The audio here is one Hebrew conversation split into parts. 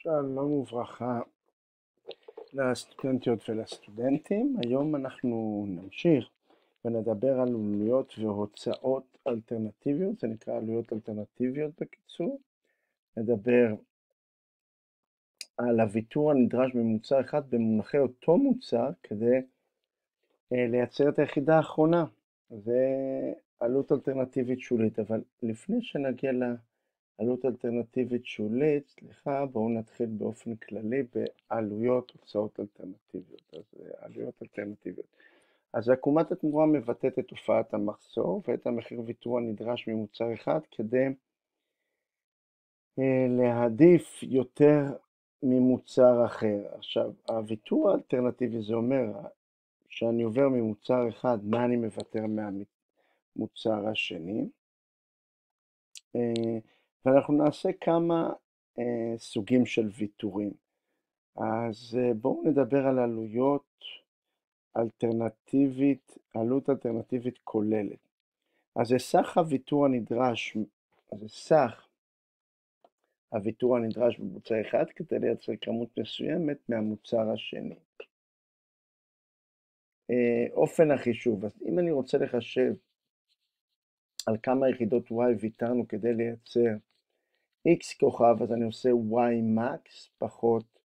שלום וברכה לסטודנטיות ולסטודנטים. היום אנחנו נמשיך ונדבר על עלויות והוצאות אלטרנטיביות, זה נקרא עלויות אלטרנטיביות בקיצור. נדבר על הוויתור הנדרש במוצר אחד במונחי אותו מוצר כדי לייצר את היחידה האחרונה. זה עלות אלטרנטיבית שולית, אבל לפני שנגיע עלות אלטרנטיבית שולית, בואו נתחיל באופן כללי בעלויות הוצאות אלטרנטיביות. עלויות אלטרנטיביות. אז עקומת התמורה מבטאת את תופעת המחסור ואת המחיר ויתור הנדרש ממוצר אחד כדי להעדיף יותר ממוצר אחר. עכשיו, הוויתור האלטרנטיבי זה אומר שאני עובר ממוצר אחד, מה אני מוותר מהמוצר השני. ואנחנו נעשה כמה סוגים של ויתורים. אז בואו נדבר על עלות אלטרנטיבית כוללת. אז זה סך הוויתור הנדרש במוצר אחד כדי לייצר כמות מסוימת מהמוצר השני. אופן החישוב, אז אם אני רוצה לחשב על כמה יחידות y ויתרנו כדי לייצר x כוכב, אז אני עושה y max פחות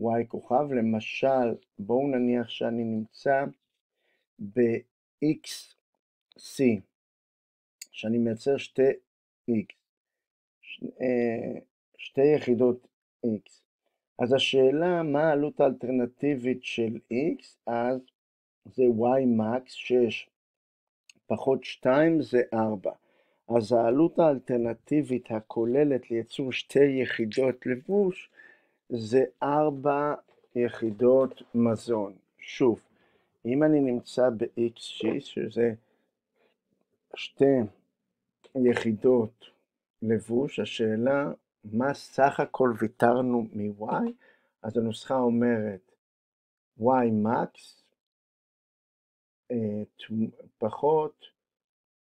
y כוכב. למשל, בואו נניח שאני נמצא ב-xc, שאני מייצר שתי יחידות x. אז השאלה מה העלות האלטרנטיבית של x, אז זה y max 6 פחות 2 זה 4. אז העלות האלטרנטיבית הכוללת לייצור שתי יחידות לבוש זה 4 יחידות מזון. שוב, אם אני נמצא ב-xc, שזה שתי יחידות לבוש, השאלה מה סך הכל ויתרנו מ-y, אז הנוסחה אומרת y max פחות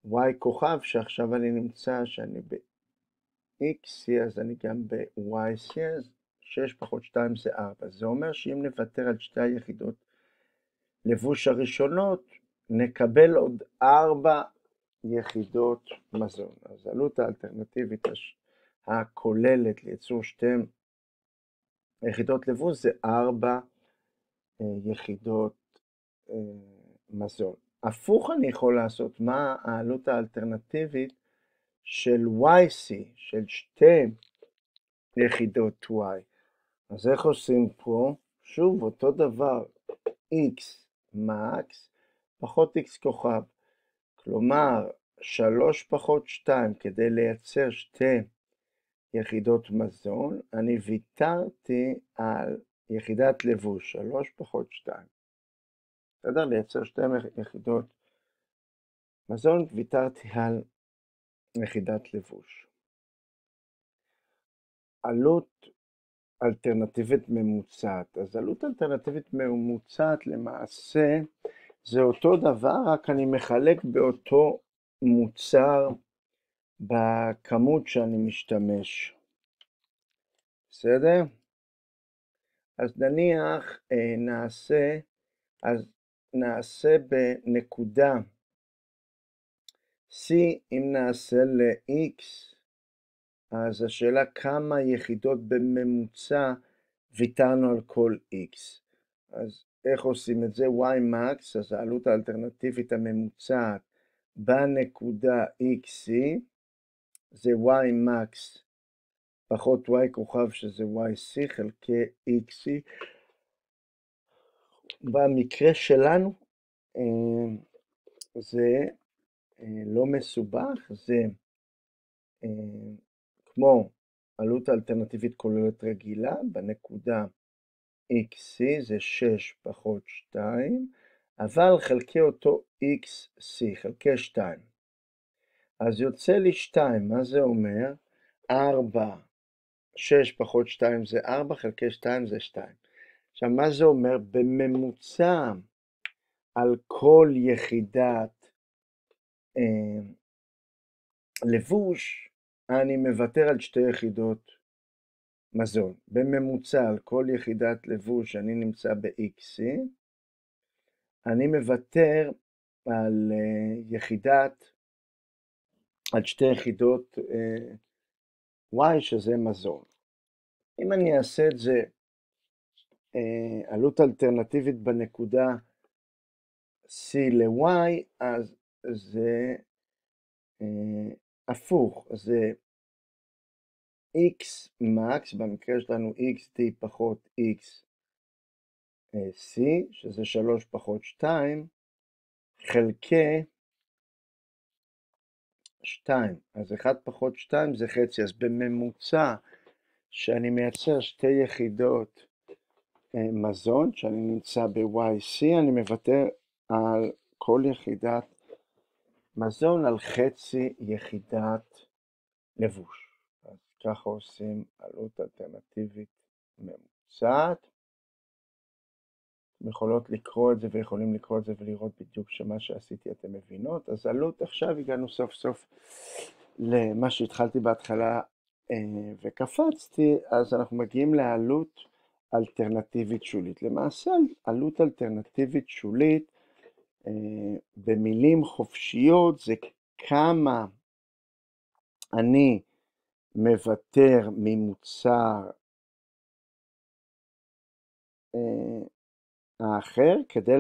y כוכב, שעכשיו אני נמצא שאני ב-xc, אז אני גם ב-yc, אז 6 פחות 2 זה 4. זה אומר שאם נוותר על שתי היחידות לבוש הראשונות, נקבל עוד 4 יחידות מזון. אז העלות האלטרנטיבית הכוללת לייצור שתי יחידות לבוש זה 4 יחידות מזון. הפוך אני יכול לעשות, מה העלות האלטרנטיבית של YC, של שתי יחידות Y. אז איך עושים פה? שוב, אותו דבר, X max פחות X כוכב. כלומר, 3 פחות 2 כדי לייצר שתי יחידות מזון, אני ויתרתי על יחידת לבוש, 3 פחות 2. בסדר? לייצר שתי יחידות מזון, ויתרתי על יחידת לבוש. עלות אלטרנטיבית ממוצעת. אז עלות אלטרנטיבית ממוצעת למעשה זה אותו דבר, רק אני מחלק באותו מוצר בכמות שאני משתמש. בסדר? אז נניח נעשה בנקודה C, אם נעשה ל-X, אז השאלה כמה יחידות בממוצע ויתרנו על כל X. אז איך עושים את זה? Y max, אז העלות האלטרנטיבית הממוצעת בנקודה XC, זה Y max פחות Y כוכב שזה YC חלקי XC. במקרה שלנו זה לא מסובך, זה כמו עלות האלטרנטיבית כוללת רגילה, בנקודה XC זה 6 פחות 2, אבל חלקי אותו XC, חלקי 2. אז יוצא לי 2, מה זה אומר? 4, 6 פחות 2 זה 4, חלקי 2 זה 2. עכשיו, מה זה אומר? בממוצע על כל יחידת לבוש, אני מוותר על שתי יחידות מזון. בממוצע על כל יחידת לבוש אני נמצא ב-XC, אני מוותר על על שתי יחידות Y שזה מזון. אם אני אעשה את זה עלות אלטרנטיבית בנקודה C ל-Y, אז זה הפוך, זה X max, במקרה שלנו XD פחות XC, שזה 3 פחות 2, חלקי 2. אז 1 פחות 2 זה חצי, אז בממוצע שאני מייצר שתי יחידות מזון, שאני נמצא ב-YC, אני מוותר על כל יחידת מזון על חצי יחידת לבוש. אז ככה עושים עלות אלטרנטיבית ממוצעת. אתם יכולות לקרוא את זה ויכולים לקרוא את זה ולראות בדיוק שמה שעשיתי אתם מבינות. אז עלות, עכשיו הגענו סוף סוף למה שהתחלתי בהתחלה וקפצתי, אז אנחנו מגיעים לעלות אלטרנטיבית שולית. למעשה עלות אלטרנטיבית שולית במילים חופשיות זה כמה אני מוותר ממוצר האחר כדי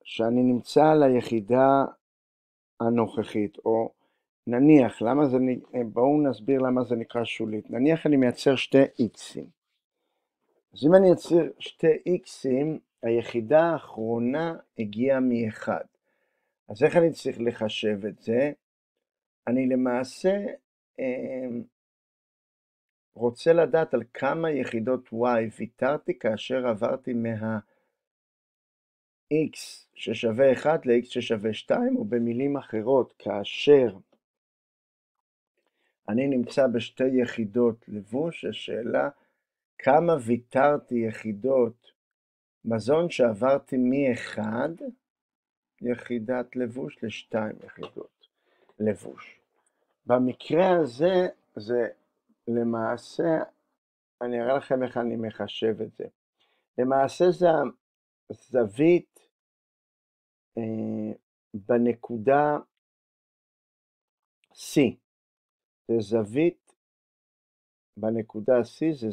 שאני נמצא על היחידה הנוכחית, או נניח, בואו נסביר למה זה נקרא שולית. נניח אני מייצר שתי X'ים. אז אם אני אייצר שתי X'ים, היחידה האחרונה הגיעה מ-1. אז איך אני צריך לחשב את זה? אני למעשה רוצה לדעת על כמה יחידות Y ויתרתי כאשר עברתי X ששווה 1 ל-X ששווה 2, או במילים אחרות, כאשר אני נמצא בשתי יחידות לבוש, השאלה כמה ויתרתי יחידות מזון שעברתי מ-1 יחידת לבוש ל-2 יחידות לבוש. במקרה הזה, זה למעשה, אני אראה לכם איך אני מחשב את זה. למעשה זה הזווית בנקודה C. זה זווית בנקודה C,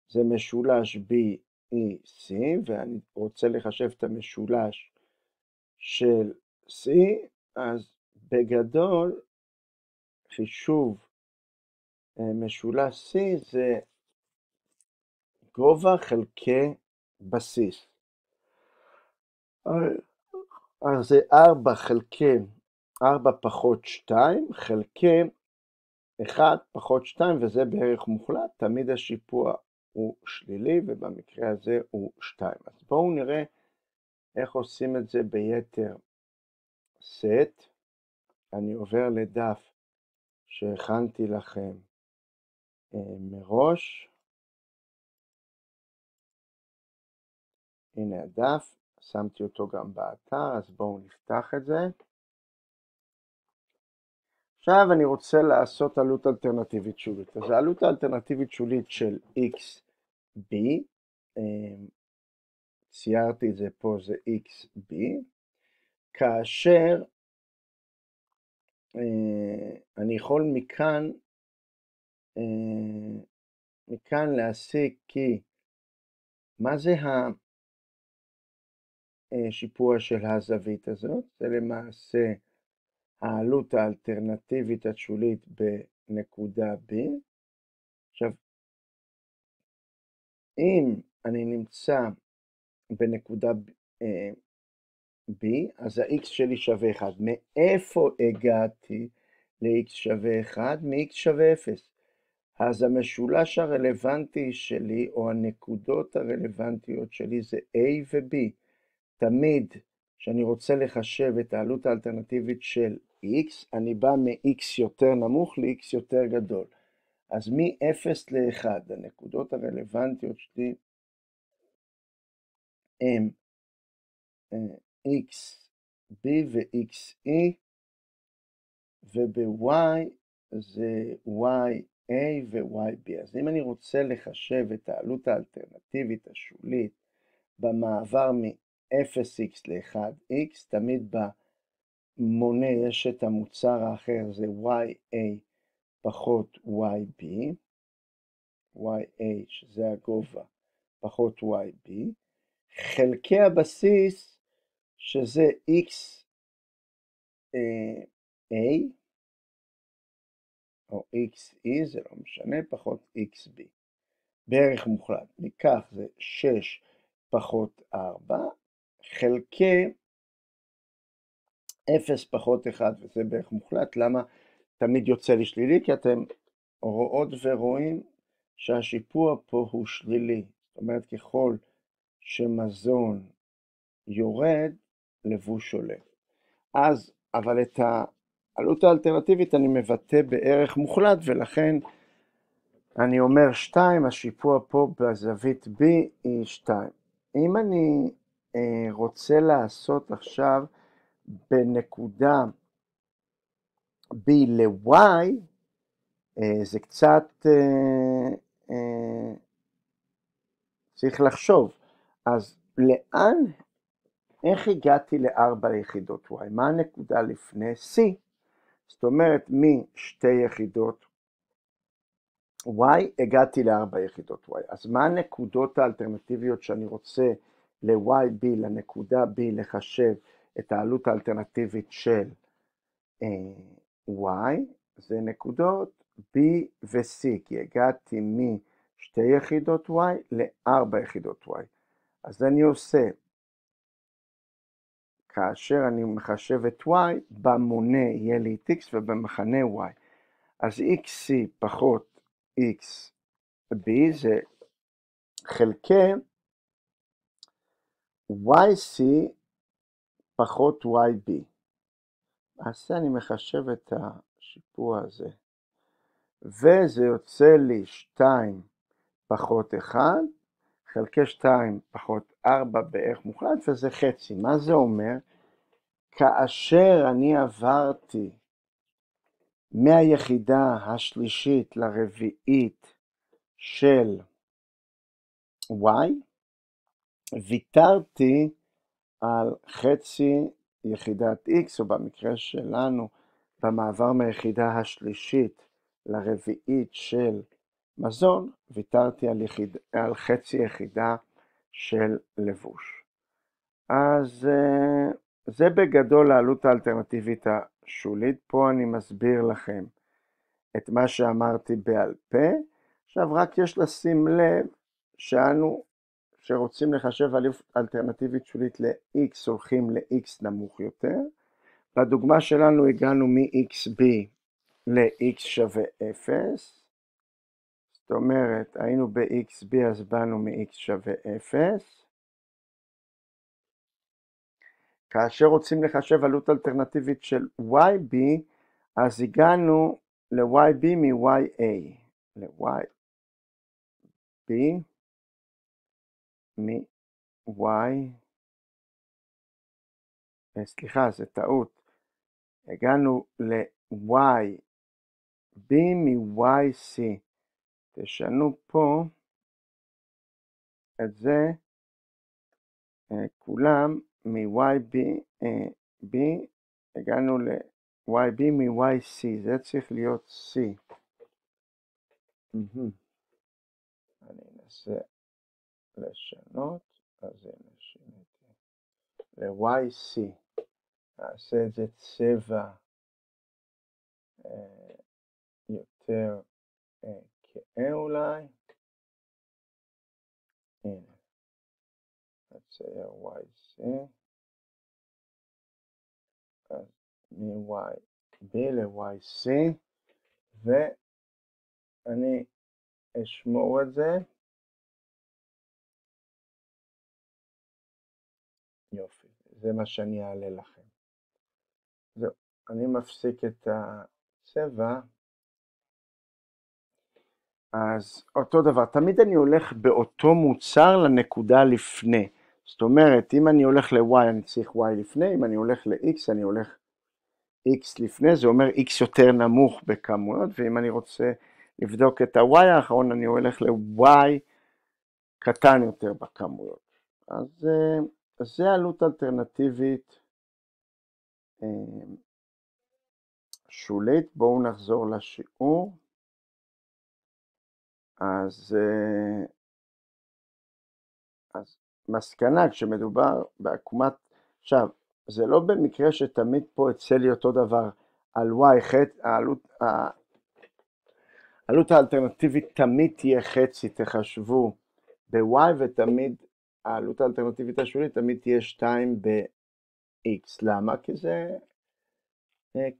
זה משולש BEC, ואני רוצה לחשב את המשולש של C, אז בגדול חישוב משולש C זה גובה חלקי בסיס. אז זה 4 פחות 2 חלקי 1 פחות 2, וזה בערך מוחלט, תמיד השיפוע הוא שלילי, ובמקרה הזה הוא 2. אז בואו נראה איך עושים את זה ביתר סט. אני עובר לדף שהכנתי לכם מראש. הנה הדף, שמתי אותו גם באתר, אז בואו נפתח את זה. עכשיו אני רוצה לעשות עלות אלטרנטיבית שולית. אז העלות האלטרנטיבית שולית של XB, ציירתי את זה פה, זה XB, כאשר אני יכול מכאן להסיק כי מה זה השיפוע של הזווית הזאת? זה למעשה העלות האלטרנטיבית השולית בנקודה B. עכשיו, אם אני נמצא בנקודה B, אז ה-X שלי שווה 1. מאיפה הגעתי ל-X שווה 1? מ-X שווה 0. אז המשולש הרלוונטי שלי, או הנקודות הרלוונטיות שלי, זה A ו-B. תמיד כשאני רוצה לחשב את העלות האלטרנטיבית של X, אני בא מ-X יותר נמוך ל-X יותר גדול. אז מ-0 ל-1, הנקודות הרלוונטיות שלי הם XB ו-XE, וב-Y זה YA ו-YB. אז אם אני רוצה לחשב את העלות האלטרנטיבית השולית במעבר מ-0x ל-1x, תמיד במונה יש את המוצר האחר, זה YA פחות YB, YA שזה הגובה פחות YB, חלקי הבסיס שזה XA או XE, זה לא משנה, פחות XB. בערך מוחלט, ניקח זה 6 פחות 4, חלקי 0 פחות 1, וזה בערך מוחלט. למה תמיד יוצא לי שלילי? כי אתם רואות ורואים שהשיפוע פה הוא שלילי. זאת אומרת, ככל שמזון יורד, לבוש עולה. אז, אבל את העלות האלטרנטיבית אני מבטא בערך מוחלט, ולכן אני אומר 2, השיפוע פה בזווית B היא 2. אם אני רוצה לעשות עכשיו בנקודה B ל-Y, זה קצת צריך לחשוב. אז לאן, איך הגעתי ל4 יחידות Y? מה הנקודה לפני C? זאת אומרת, משתי יחידות Y הגעתי ל4 יחידות Y. אז מה הנקודות האלטרנטיביות שאני רוצה ל-YB, לנקודה B, לחשב את העלות האלטרנטיבית של Y? זה נקודות B ו-C, כי הגעתי משתי יחידות Y ל4 יחידות Y. אז אני עושה, כאשר אני מחשב את Y, במונה יהיה לי את X ובמחנה Y. אז XC פחות XB זה חלקי YC פחות YB. אז אני מחשב את השיפוע הזה. וזה יוצא לי 2 פחות 1, חלקי 2 פחות 4 בערך מוחלט, וזה חצי. מה זה אומר? כאשר אני עברתי מהיחידה השלישית לרביעית של Y, ויתרתי על חצי יחידת X, או במקרה שלנו, במעבר מהיחידה השלישית לרביעית של מזון, ויתרתי על חצי יחידה של לבוש. אז זה בגדול העלות האלטרנטיבית השולית. פה אני מסביר לכם את מה שאמרתי בעל פה. עכשיו רק יש לשים לב שאנו שרוצים לחשב עלות אלטרנטיבית שולית ל-X הולכים ל-X נמוך יותר. בדוגמה שלנו הגענו מ-XB ל-X שווה 0. זאת אומרת, היינו ב-XB אז באנו מ-X שווה 0. כאשר רוצים לחשב עלות אלטרנטיבית של YB, אז הגענו ל-YB מ-YA. ל-YB מ-Y, סליחה, זה טעות. הגענו ל-YB מ-YC. תשנו פה את זה, כולם מ-YB, הגענו ל-YB מ-YC, זה צריך להיות C. אני אנסה לשנות, אז הנה שיניתי. ל-YC, נעשה את זה צבע יותר כהה אולי. הנה. נצייר YC, אז מ-YB ל-YC, ואני אשמור את זה. יופי, זה מה שאני אעלה לכם. זהו, אני מפסיק את הצבע. אז אותו דבר, תמיד אני הולך באותו מוצר לנקודה לפני. זאת אומרת, אם אני הולך ל-Y אני צריך Y לפני, אם אני הולך ל-X אני הולך x לפני, זה אומר x יותר נמוך בכמויות, ואם אני רוצה לבדוק את ה-y האחרון, אני הולך ל-y קטן יותר בכמויות. אז זה עלות אלטרנטיבית שולית. בואו נחזור לשיעור. אז מסקנה, כשמדובר בעקומת, עכשיו, זה לא במקרה שתמיד פה אצל לי אותו דבר על y, העלות האלטרנטיבית תמיד תהיה חצי, תחשבו ב-y, ותמיד העלות האלטרנטיבית השולית תמיד תהיה 2 ב-x. למה? כי זה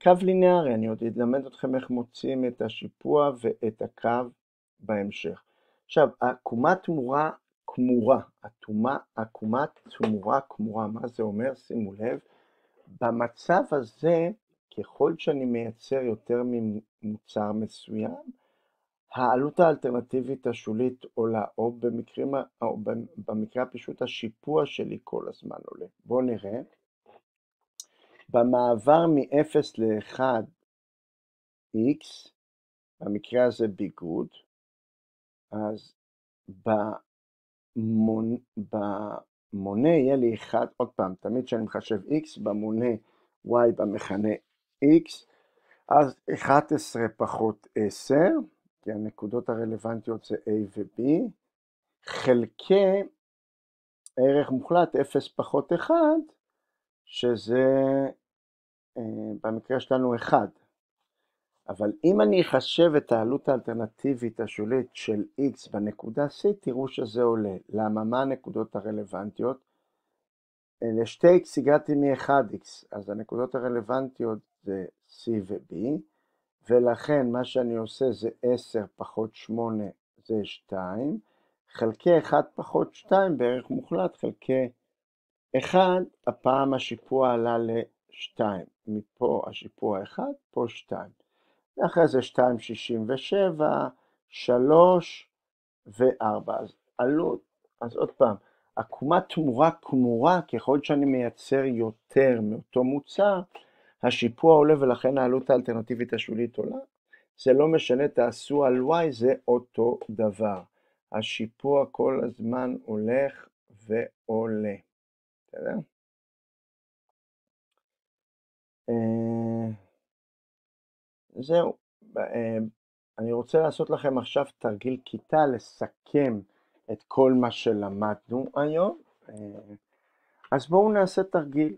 קו ליניארי, אני עוד אדלמד אתכם איך מוצאים את השיפוע ואת הקו בהמשך. עכשיו, עקומת תמורה כמורה, עקומת תמורה כמורה, מה זה אומר? שימו לב, במצב הזה, ככל שאני מייצר יותר ממוצר מסוים, העלות האלטרנטיבית השולית עולה, או במקרה הפשוט השיפוע שלי כל הזמן עולה. בואו נראה. במעבר מ-0 ל-1 x, במקרה הזה ביגוד, אז במונה יהיה לי 1, עוד פעם, תמיד כשאני מחשב x, במונה y במכנה x, אז 11 פחות 10, כי הנקודות הרלוונטיות זה a ו-b, חלקי ערך מוחלט 0 פחות 1, שזה במקרה שלנו 1. אבל אם אני אחשב את העלות האלטרנטיבית השולית של x בנקודה C, תראו שזה עולה. למה? מה הנקודות הרלוונטיות? ל-2x הגעתי מ-1x, אז הנקודות הרלוונטיות זה C ו-B, ולכן מה שאני עושה זה 10 פחות 8 זה 2, חלקי 1 פחות 2 בערך מוחלט, חלקי 1, הפעם השיפוע עלה ל-2, מפה השיפוע 1, פה 2. ואחרי זה 2.67, 3 ו-4. אז עלות, אז עוד פעם, עקומת תמורה כמורה, ככל שאני מייצר יותר מאותו מוצר, השיפוע עולה ולכן העלות האלטרנטיבית השולית עולה. זה לא משנה, תעשו על y, זה אותו דבר. השיפוע כל הזמן הולך ועולה. בסדר? זהו. אני רוצה לעשות לכם עכשיו תרגיל כיתה, לסכם את כל מה שלמדנו היום. אז בואו נעשה תרגיל.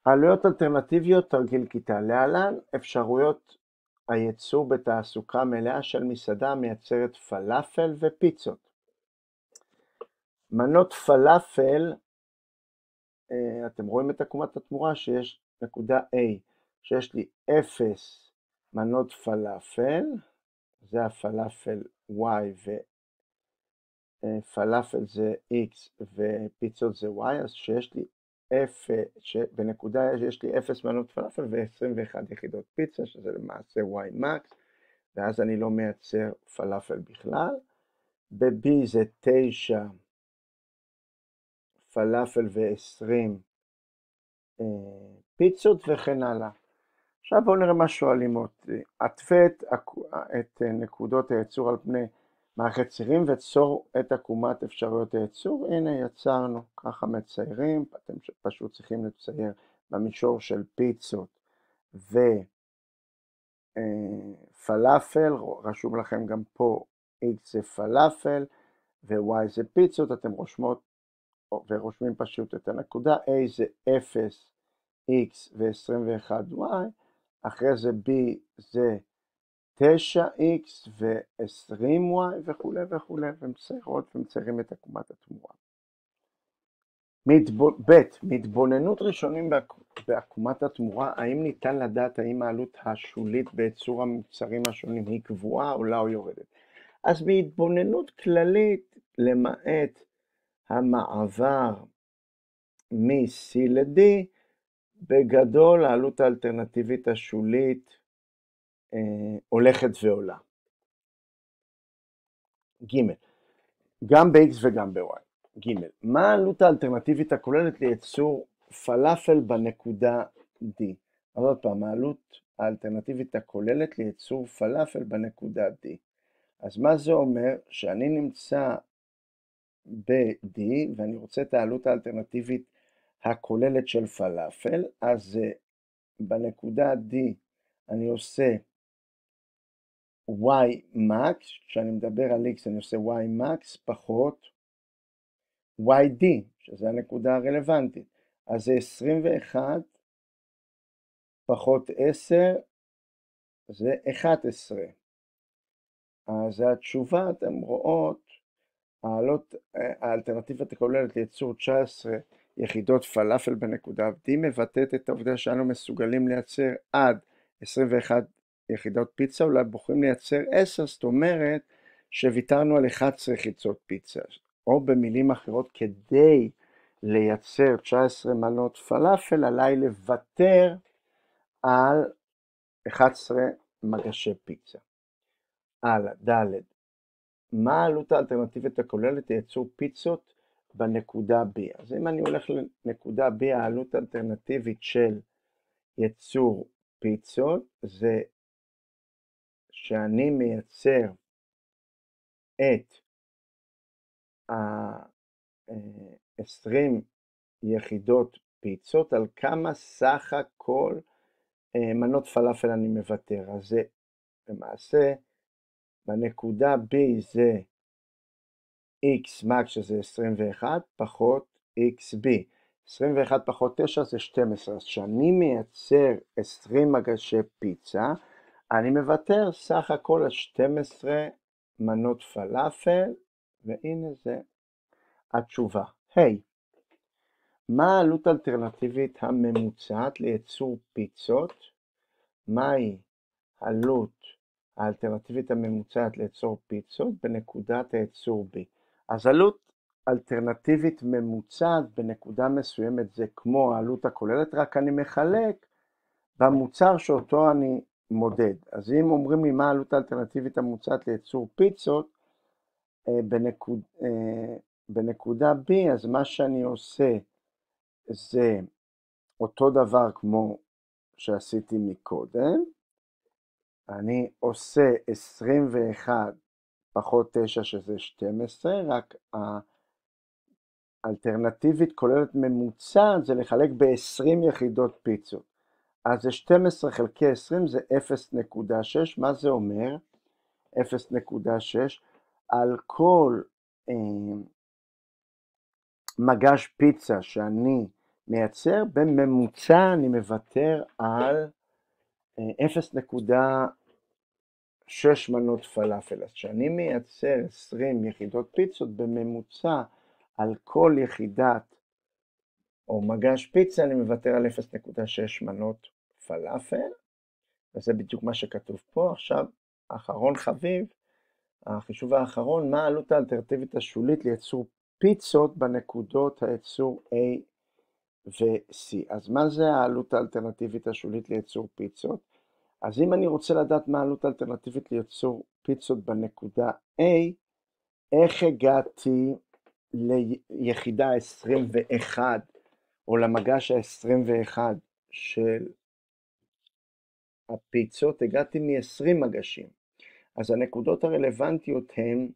עלויות אלטרנטיביות, תרגיל כיתה. להלן אפשרויות הייצור בתעסוקה מלאה של מסעדה מייצרת פלאפל ופיצות. מנות פלאפל, אתם רואים את עקומת התמורה שיש נקודה A, שיש לי 0 מנות פלאפל, זה הפלאפל y ופלאפל זה x ופיצות זה y, אז שיש לי בנקודה יש לי 0 מנות פלאפל ו-21 יחידות פיצה, שזה למעשה y max, ואז אני לא מייצר פלאפל בכלל. ב-b זה 9 פלאפל ו-20 פיצות וכן הלאה. עכשיו בואו נראה מה שואלים אותי. עטפה את נקודות הייצור על פני מערכת צירים וצור את עקומת אפשרויות הייצור. הנה יצרנו, ככה מציירים, אתם פשוט צריכים לצייר במישור של פיצות ופלאפל, רשום לכם גם פה x זה פלאפל ו-y זה פיצות, אתם רושמים פשוט את הנקודה, a זה 0 x ו-21y, אחרי זה b זה 9x ו-20y וכו' וכו', ומציירות ומציירים את עקומת התמורה. מתבוננות ראשונים בעקומת התמורה, האם ניתן לדעת האם העלות השולית בייצור המוצרים השונים היא קבועה, עולה או יורדת? אז בהתבוננות כללית, למעט המעבר מ-C ל-D, בגדול העלות האלטרנטיבית השולית הולכת ועולה. ג' גם ב-X וגם ב-Y. ג' מה העלות האלטרנטיבית הכוללת לייצור פלאפל בנקודה D? אז עוד פעם, העלות האלטרנטיבית הכוללת לייצור פלאפל בנקודה D. אז מה זה אומר? שאני נמצא ב-D ואני רוצה את העלות האלטרנטיבית הכוללת של פלאפל, אז בנקודה D אני עושה y max, כשאני מדבר על x אני עושה y max פחות yd, שזה הנקודה הרלוונטית. אז זה 21 פחות 10, זה 11. אז התשובה, אתם רואות, האלטרנטיבית הכוללת לייצור 19 יחידות פלאפל בנקודה D מבטאת את העובדה שאנו מסוגלים לייצר עד 21 יחידות פיצה, אולי בוחרים לייצר 10, זאת אומרת שוויתרנו על 11 יחידות פיצה, או במילים אחרות, כדי לייצר 19 מנות פלאפל עליי לוותר על 11 מגשי פיצה. הלאה, ד' מה העלות האלטרנטיבית הכוללת לייצור פיצות בנקודה B? אז אם אני הולך לנקודה B, העלות האלטרנטיבית של ייצור פיצות זה שאני מייצר את 20 יחידות פיצות על כמה סך הכל מנות פלאפל אני מוותר. אז זה למעשה בנקודה B זה x max שזה 21 פחות xb. 21 פחות 9 זה 12. אז כשאני מייצר 20 מגשי פיצה, אני מוותר סך הכל על 12 מנות פלאפל, והנה זה התשובה. היי, מה העלות האלטרנטיבית הממוצעת לייצור פיצות? מהי העלות האלטרנטיבית הממוצעת לייצור פיצות בנקודת הייצור B? אז עלות אלטרנטיבית ממוצעת בנקודה מסוימת זה כמו העלות הכוללת, רק אני מחלק במוצר שאותו אני מודד. אז אם אומרים לי מה העלות האלטרנטיבית הממוצעת לייצור פיצות בנקודה B, אז מה שאני עושה זה אותו דבר כמו שעשיתי מקודם. אני עושה 21 פחות 9 שזה 12, רק האלטרנטיבית כוללת ממוצע זה לחלק ב-20 יחידות פיצות. אז זה 12 חלקי 20 זה 0.6, מה זה אומר? 0.6 על כל מגש פיצה שאני מייצר, בממוצע אני מוותר על 0.6 מנות פלאפל. אז כשאני מייצר 20 יחידות פיצות, בממוצע על כל יחידת או מגש פיצה אני מוותר על 0.6 מנות פלאפל, וזה בדיוק מה שכתוב פה. עכשיו, האחרון חביב, החישוב האחרון, מה העלות האלטרנטיבית השולית לייצור פיצות בנקודות הייצור A ו-C? אז מה זה העלות האלטרנטיבית השולית לייצור פיצות? אז אם אני רוצה לדעת מה העלות האלטרנטיבית לייצור פיצות בנקודה A, איך הגעתי ליחידה 21 או למגש ה-21 של הפיצות? הגעתי מ-20 מגשים. אז הנקודות הרלוונטיות הן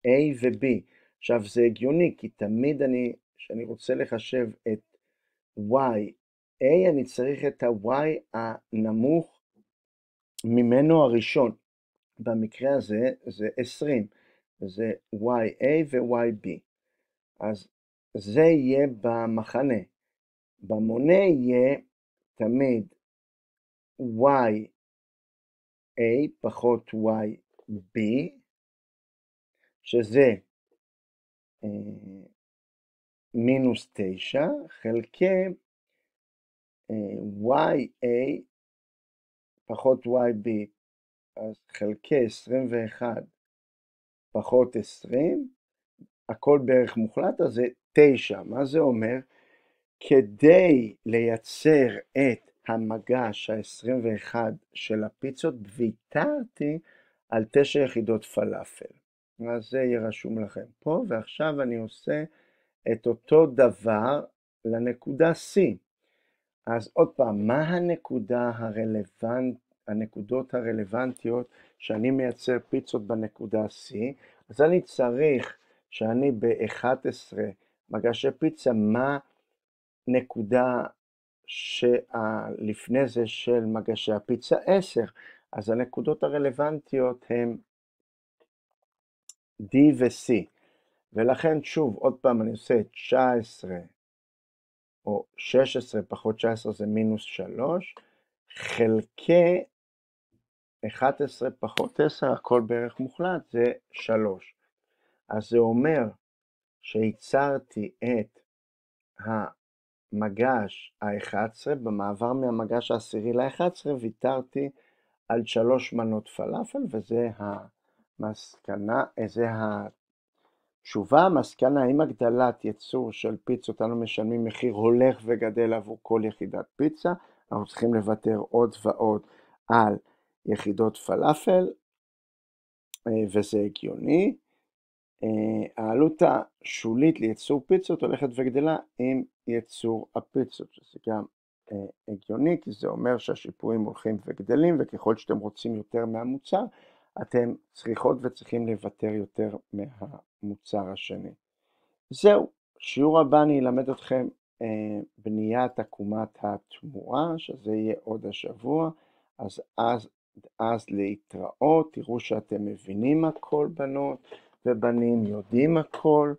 A ו-B. עכשיו זה הגיוני, כי תמיד כשאני רוצה לחשב את Y, אני צריך את ה-Y הנמוך ממנו הראשון. במקרה הזה זה 20, זה YA ו-YB. אז זה יהיה במחנה. במונה יהיה תמיד YA פחות YB, שזה מינוס 9 חלקי YA פחות YB, אז חלקי 21 פחות 20, הכל בערך מוחלט, אז זה 9. מה זה אומר? כדי לייצר את המגש ה-21 של הפיצות, ויתרתי על 9 יחידות פלאפל. אז זה יהיה רשום לכם פה, ועכשיו אני עושה את אותו דבר לנקודה C. אז עוד פעם, מה הנקודות הרלוונטיות שאני מייצר פיצות בנקודה C? אז אני צריך שאני ב-11 מגשי פיצה, מה נקודה שלפני זה של מגשי הפיצה 10? אז הנקודות הרלוונטיות הן D ו-C, ולכן שוב, עוד פעם אני עושה 19 או 16 פחות 19 זה מינוס 3, חלקי 11 פחות 10, הכל בערך מוחלט, זה 3. אז זה אומר שייצרתי את המגש ה-11, במעבר מהמגש ה-10 ל-11, ויתרתי על 3 מנות פלאפל, וזה המסקנה, זה התשובה, המסקנה, עם הגדלת ייצור של פיצות, אנו משלמים מחיר הולך וגדל עבור כל יחידת פיצה, אנחנו צריכים לוותר עוד ועוד על יחידות פלאפל, וזה הגיוני. העלות השולית לייצור פיצות הולכת וגדלה עם ייצור הפיצות, שזה גם הגיוני, כי זה אומר שהשיפועים הולכים וגדלים, וככל שאתם רוצים יותר מהמוצר, אתם צריכות וצריכים לוותר יותר מהמוצר השני. זהו, שיעור הבא אני אלמד אתכם בניית עקומת התמורה, שזה יהיה עוד השבוע, אז להתראות, תראו שאתם מבינים הכל בנות ובנים, יודעים הכל,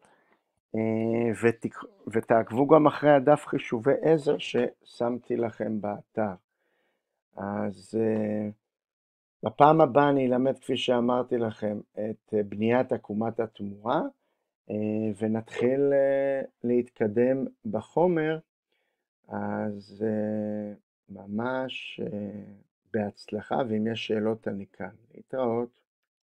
ותעקבו גם אחרי הדף חישובי עזר ששמתי לכם באתר. אז בפעם הבאה אני אלמד, כפי שאמרתי לכם, את בניית עקומת התמורה, ונתחיל להתקדם בחומר. אז ממש בהצלחה, ואם יש שאלות אני כאן. להתראות.